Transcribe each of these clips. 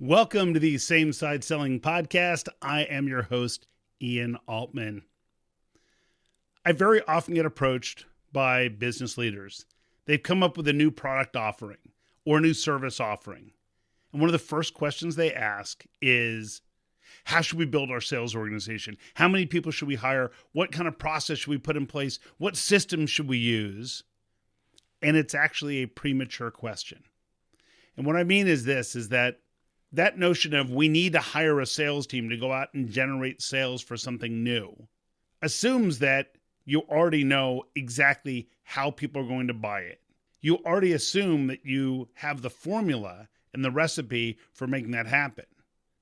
Welcome to the Same Side Selling Podcast. I am your host, Ian Altman. I very often get approached by business leaders. They've come up with a new product offering or a new service offering. And one of the first questions they ask is, how should we build our sales organization? How many people should we hire? What kind of process should we put in place? What system should we use? And it's actually a premature question. And what I mean is this, is that notion of we need to hire a sales team to go out and generate sales for something new assumes that you already know exactly how people are going to buy it. You already assume that you have the formula and the recipe for making that happen.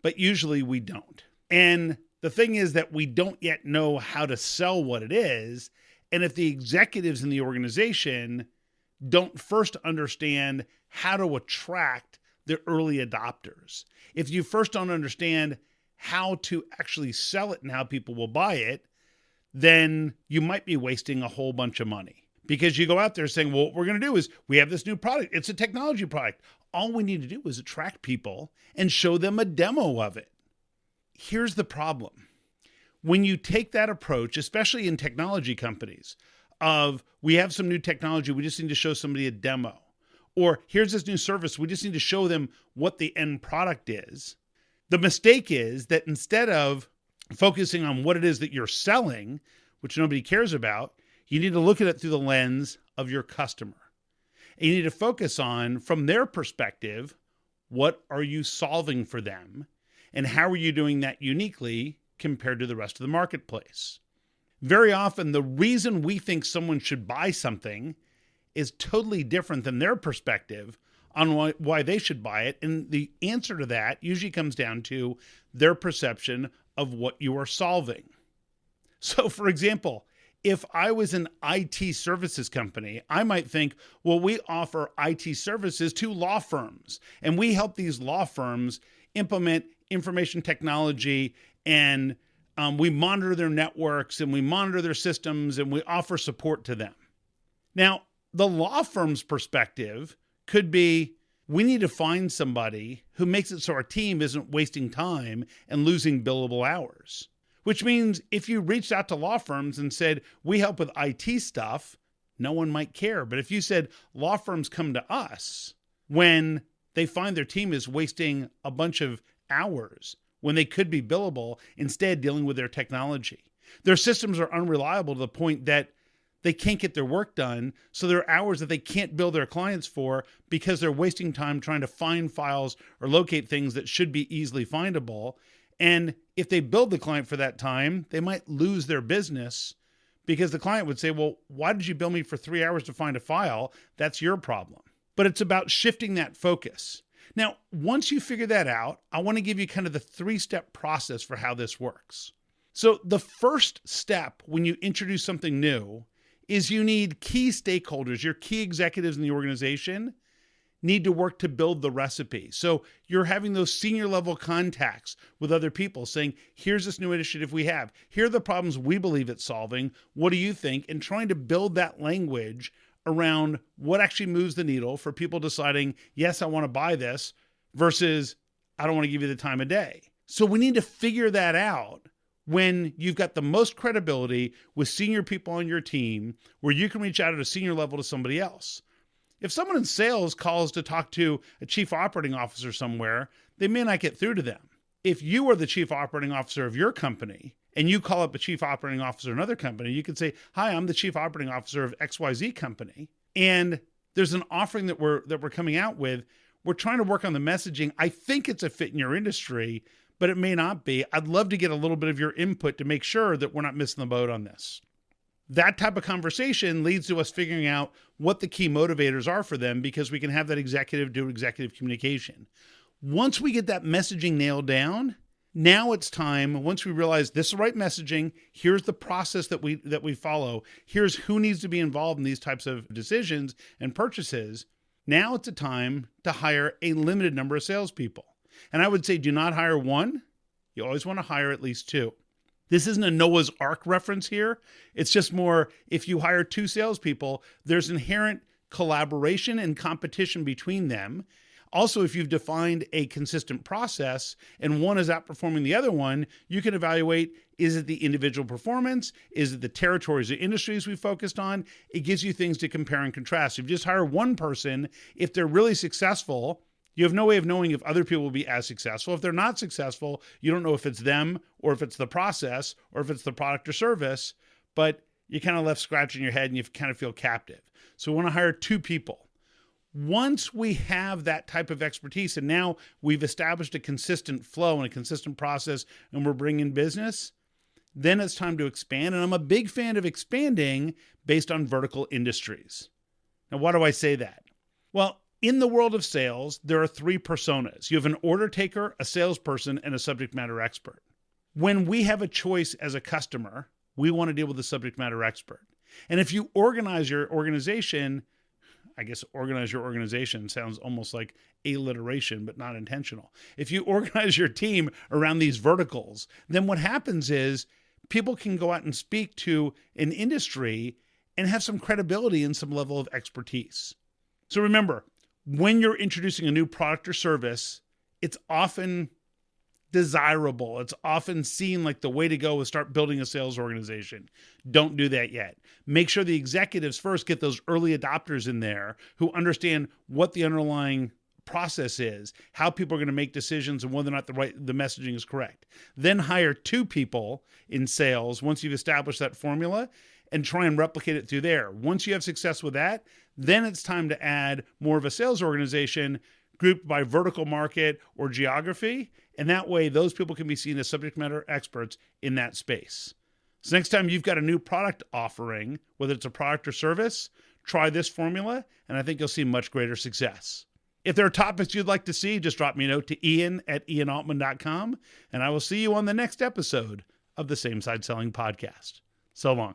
But usually we don't. And the thing is that we don't yet know how to sell what it is. And if the executives in the organization don't first understand how to attract the early adopters, if you first don't understand how to actually sell it and how people will buy it, then you might be wasting a whole bunch of money. Because you go out there saying, well, what we're going to do is we have this new product. It's a technology product. All we need to do is attract people and show them a demo of it. Here's the problem. When you take that approach, especially in technology companies, of we have some new technology, we just need to show somebody a demo. Or here's this new service, we just need to show them what the end product is. The mistake is that instead of focusing on what it is that you're selling, which nobody cares about, you need to look at it through the lens of your customer. And you need to focus on, from their perspective, what are you solving for them? And how are you doing that uniquely compared to the rest of the marketplace? Very often, the reason we think someone should buy something is totally different than their perspective on why they should buy it. And the answer to that usually comes down to their perception of what you are solving. So, for example, if I was an IT services company, I might think, well, we offer IT services to law firms, and we help these law firms implement information technology, and we monitor their networks, and we monitor their systems, and we offer support to them. Now, the law firm's perspective could be, we need to find somebody who makes it so our team isn't wasting time and losing billable hours. Which means if you reached out to law firms and said, we help with IT stuff, no one might care. But if you said, law firms come to us when they find their team is wasting a bunch of hours when they could be billable, instead dealing with their technology. Their systems are unreliable to the point that they can't get their work done, so there are hours that they can't bill their clients for because they're wasting time trying to find files or locate things that should be easily findable. And if they bill the client for that time, they might lose their business because the client would say, well, why did you bill me for 3 hours to find a file? That's your problem. But it's about shifting that focus. Now, once you figure that out, I want to give you kind of the 3-step process for how this works. So the first step when you introduce something new is you need key stakeholders. Your key executives in the organization need to work to build the recipe. So you're having those senior level contacts with other people saying, here's this new initiative we have. Here are the problems we believe it's solving. What do you think? And trying to build that language around what actually moves the needle for people deciding, yes, I want to buy this versus I don't want to give you the time of day. So we need to figure that out when you've got the most credibility with senior people on your team where you can reach out at a senior level to somebody else. If someone in sales calls to talk to a chief operating officer somewhere, they may not get through to them. If you are the chief operating officer of your company and you call up a chief operating officer of another company, you can say, hi, I'm the chief operating officer of XYZ company. And there's an offering that we're coming out with. We're trying to work on the messaging. I think it's a fit in your industry, but it may not be. I'd love to get a little bit of your input to make sure that we're not missing the boat on this. That type of conversation leads to us figuring out what the key motivators are for them, because we can have that executive do executive communication. Once we get that messaging nailed down, now it's time, once we realize this is the right messaging, here's the process that we follow, here's who needs to be involved in these types of decisions and purchases, now it's a time to hire a limited number of salespeople. And I would say do not hire one. You always want to hire at least two. This isn't a Noah's Ark reference here. It's just more, if you hire 2 salespeople, there's inherent collaboration and competition between them. Also, if you've defined a consistent process and one is outperforming the other one, you can evaluate, is it the individual performance? Is it the territories or industries we focused on? It gives you things to compare and contrast. If you just hire one person, if they're really successful, you have no way of knowing if other people will be as successful. If they're not successful, you don't know if it's them or if it's the process or if it's the product or service, but you're kind of left scratching your head and you kind of feel captive. So we want to hire two people. Once we have that type of expertise and now we've established a consistent flow and a consistent process and we're bringing business, then it's time to expand. And I'm a big fan of expanding based on vertical industries. Now, why do I say that? Well, in the world of sales, there are three personas. You have an order taker, a salesperson, and a subject matter expert. When we have a choice as a customer, we want to deal with the subject matter expert. And if you organize your organization, I guess organize your organization sounds almost like alliteration, but not intentional. If you organize your team around these verticals, then what happens is people can go out and speak to an industry and have some credibility and some level of expertise. So remember, when you're introducing a new product or service, it's often desirable. It's often seen like the way to go is start building a sales organization. Don't do that yet. Make sure the executives first get those early adopters in there who understand what the underlying process is, how people are going to make decisions and whether or not the messaging is correct. Then hire two people in sales once you've established that formula and try and replicate it through there. Once you have success with that, then it's time to add more of a sales organization grouped by vertical market or geography. And that way, those people can be seen as subject matter experts in that space. So next time you've got a new product offering, whether it's a product or service, try this formula, and I think you'll see much greater success. If there are topics you'd like to see, just drop me a note to ian@ianaltman.com, and I will see you on the next episode of the Same Side Selling Podcast. So long.